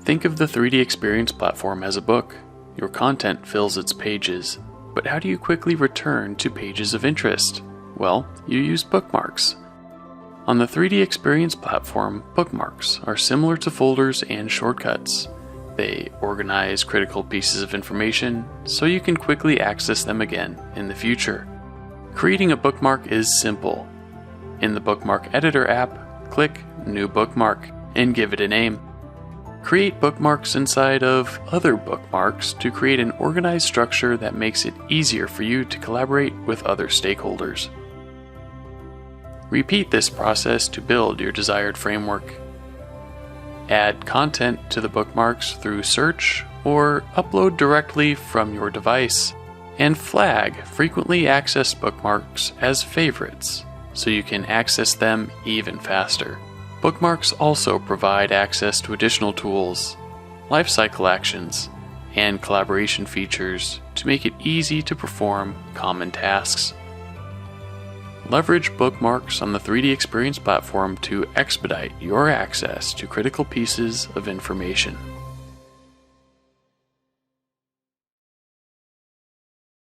Think of the 3D Experience platform as a book. Your content fills its pages, but how do you quickly return to pages of interest? Well, you use bookmarks. On the 3D Experience platform, bookmarks are similar to folders and shortcuts. They organize critical pieces of information so you can quickly access them again in the future. Creating a bookmark is simple. In the Bookmark Editor app, click New Bookmark and give it a name. Create bookmarks inside of other bookmarks to create an organized structure that makes it easier for you to collaborate with other stakeholders. Repeat this process to build your desired framework. Add content to the bookmarks through search or upload directly from your device, and flag frequently accessed bookmarks as favorites so you can access them even faster. Bookmarks also provide access to additional tools, lifecycle actions, and collaboration features to make it easy to perform common tasks. Leverage bookmarks on the 3D Experience platform to expedite your access to critical pieces of information.